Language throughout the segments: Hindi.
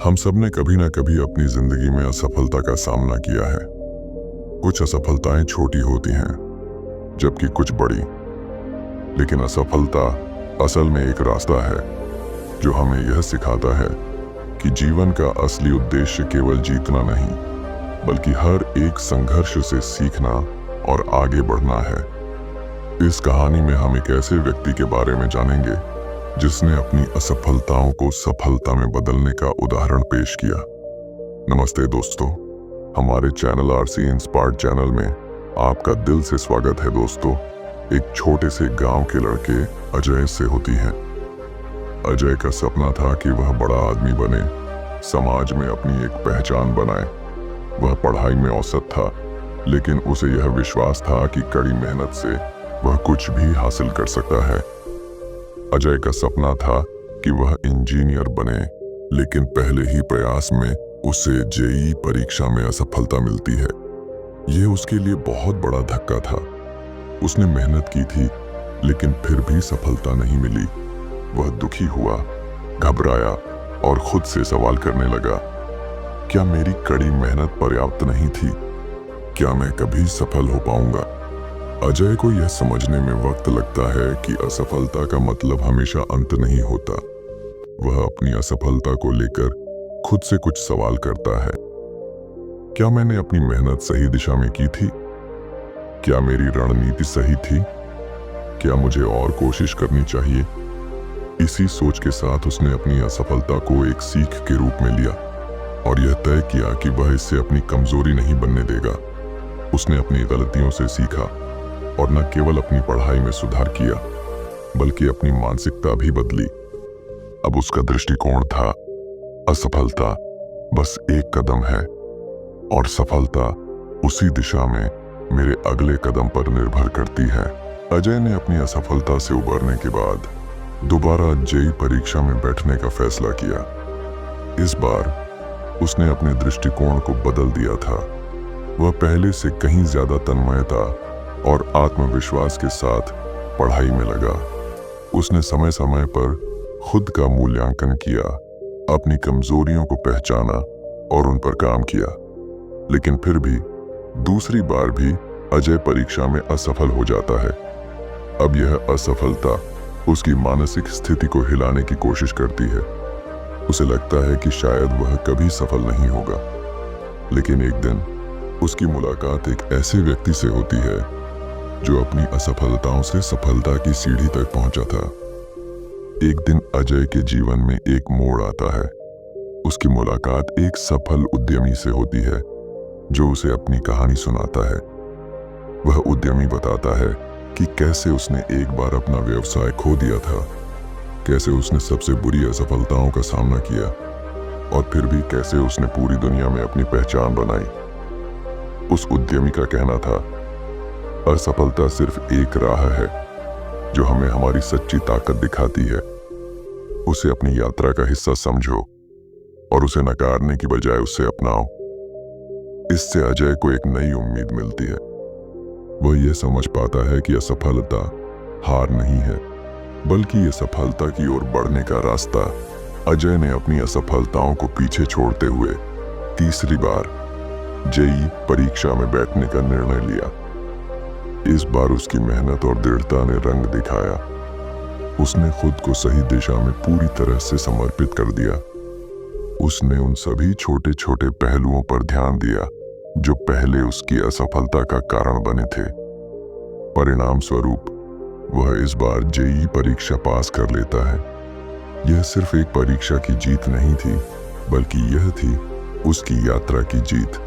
हम सब ने कभी ना कभी अपनी जिंदगी में असफलता का सामना किया है। कुछ असफलताएं छोटी होती हैं, जबकि कुछ बड़ी। लेकिन असफलता असल में एक रास्ता है जो हमें यह सिखाता है कि जीवन का असली उद्देश्य केवल जीतना नहीं, बल्कि हर एक संघर्ष से सीखना और आगे बढ़ना है। इस कहानी में हम एक ऐसे व्यक्ति के बारे में जानेंगे जिसने अपनी असफलताओं को सफलता में बदलने का उदाहरण पेश किया। नमस्ते दोस्तों, हमारे चैनल आरसी इंस्पायर्ड चैनल में आपका दिल से स्वागत है। दोस्तों, एक छोटे से गांव के लड़के अजय से होती है। अजय का सपना था कि वह बड़ा आदमी बने, समाज में अपनी एक पहचान बनाए। वह पढ़ाई में औसत था, लेकिन उसे यह विश्वास था कि कड़ी मेहनत से वह कुछ भी हासिल कर सकता है। अजय का सपना था कि वह इंजीनियर बने, लेकिन पहले ही प्रयास में उसे जेईई परीक्षा में असफलता मिलती है। यह उसके लिए बहुत बड़ा धक्का था। उसने मेहनत की थी, लेकिन फिर भी सफलता नहीं मिली। वह दुखी हुआ, घबराया और खुद से सवाल करने लगा, क्या मेरी कड़ी मेहनत पर्याप्त नहीं थी? क्या मैं कभी सफल हो पाऊंगा? अजय को यह समझने में वक्त लगता है कि असफलता का मतलब हमेशा अंत नहीं होता। वह अपनी असफलता को लेकर खुद से कुछ सवाल करता है। क्या मैंने अपनी मेहनत सही दिशा में की थी? क्या मेरी रणनीति सही थी? क्या मुझे और कोशिश करनी चाहिए? इसी सोच के साथ उसने अपनी असफलता को एक सीख के रूप में लिया और यह तय किया कि वह इससे अपनी कमजोरी नहीं बनने देगा। उसने अपनी गलतियों से सीखा और न केवल अपनी पढ़ाई में सुधार किया, बल्कि अपनी मानसिकता भी बदली। अब उसका दृष्टिकोण था, असफलता बस एक कदम है और सफलता उसी दिशा में मेरे अगले कदम पर निर्भर करती है। अजय ने अपनी असफलता से उबरने के बाद दोबारा जेईई परीक्षा में बैठने का फैसला किया। इस बार उसने अपने दृष्टिकोण को बदल दिया था। वह पहले से कहीं ज्यादा तन्मयता और आत्मविश्वास के साथ पढ़ाई में लगा। उसने समय समय पर खुद का मूल्यांकन किया, अपनी कमजोरियों को पहचाना और उन पर काम किया। लेकिन फिर भी दूसरी बार भी अजय परीक्षा में असफल हो जाता है। अब यह असफलता उसकी मानसिक स्थिति को हिलाने की कोशिश करती है। उसे लगता है कि शायद वह कभी सफल नहीं होगा। लेकिन एक दिन उसकी मुलाकात एक ऐसे व्यक्ति से होती है जो अपनी असफलताओं से सफलता की सीढ़ी तक पहुंचा था। एक दिन अजय के जीवन में एक मोड़ आता है। उसकी मुलाकात एक सफल उद्यमी से होती है जो उसे अपनी कहानी सुनाता है। वह उद्यमी बताता है कि कैसे उसने एक बार अपना व्यवसाय खो दिया था, कैसे उसने सबसे बुरी असफलताओं का सामना किया और फिर भी कैसे उसने पूरी दुनिया में अपनी पहचान बनाई। उस उद्यमी का कहना था, असफलता सिर्फ एक राह है जो हमें हमारी सच्ची ताकत दिखाती है। उसे अपनी यात्रा का हिस्सा समझो और उसे नकारने की बजाय उसे अपनाओ। इससे अजय को एक नई उम्मीद मिलती है। वह यह समझ पाता है कि असफलता हार नहीं है, बल्कि यह सफलता की ओर बढ़ने का रास्ता। अजय ने अपनी असफलताओं को पीछे छोड़ते हुए तीसरी बार जेईई परीक्षा में बैठने का निर्णय लिया। इस बार उसकी मेहनत और दृढ़ता ने रंग दिखाया। उसने खुद को सही दिशा में पूरी तरह से समर्पित कर दिया। उसने उन सभी छोटे छोटे पहलुओं पर ध्यान दिया जो पहले उसकी असफलता का कारण बने थे। परिणाम स्वरूप वह इस बार जेईई परीक्षा पास कर लेता है। यह सिर्फ एक परीक्षा की जीत नहीं थी, बल्कि यह थी उसकी यात्रा की जीत।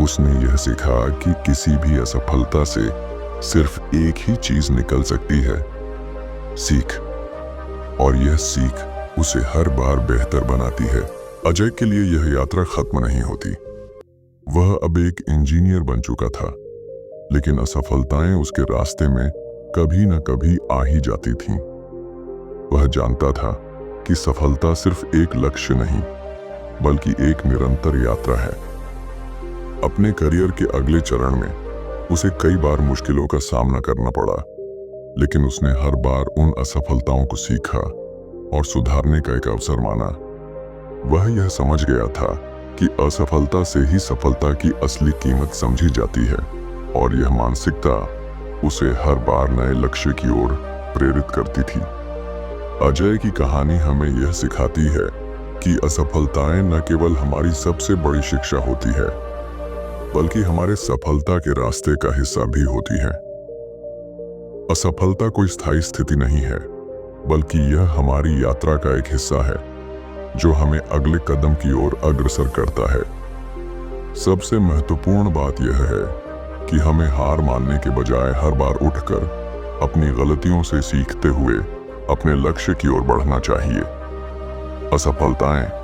उसने यह सीखा कि किसी भी असफलता से सिर्फ एक ही चीज निकल सकती है, सीख। और यह सीख उसे हर बार बेहतर बनाती है। अजय के लिए यह यात्रा खत्म नहीं होती। वह अब एक इंजीनियर बन चुका था, लेकिन असफलताएं उसके रास्ते में कभी न कभी आ ही जाती थीं। वह जानता था कि सफलता सिर्फ एक लक्ष्य नहीं, बल्कि एक निरंतर यात्रा है। अपने करियर के अगले चरण में उसे कई बार मुश्किलों का सामना करना पड़ा, लेकिन उसने हर बार उन असफलताओं को सीखा और सुधारने का एक अवसर माना। वह यह समझ गया था कि असफलता से ही सफलता की असली कीमत समझी जाती है और यह मानसिकता उसे हर बार नए लक्ष्य की ओर प्रेरित करती थी। अजय की कहानी हमें यह सिखाती है कि असफलताएं न केवल हमारी सबसे बड़ी शिक्षा होती है, बल्कि हमारे सफलता के रास्ते का हिस्सा भी होती है। असफलता कोई स्थायी स्थिति नहीं है, बल्कि यह हमारी यात्रा का एक हिस्सा है जो हमें अगले कदम की ओर अग्रसर करता है। सबसे महत्वपूर्ण बात यह है कि हमें हार मानने के बजाय हर बार उठकर अपनी गलतियों से सीखते हुए अपने लक्ष्य की ओर बढ़ना चाहिए। असफलताएं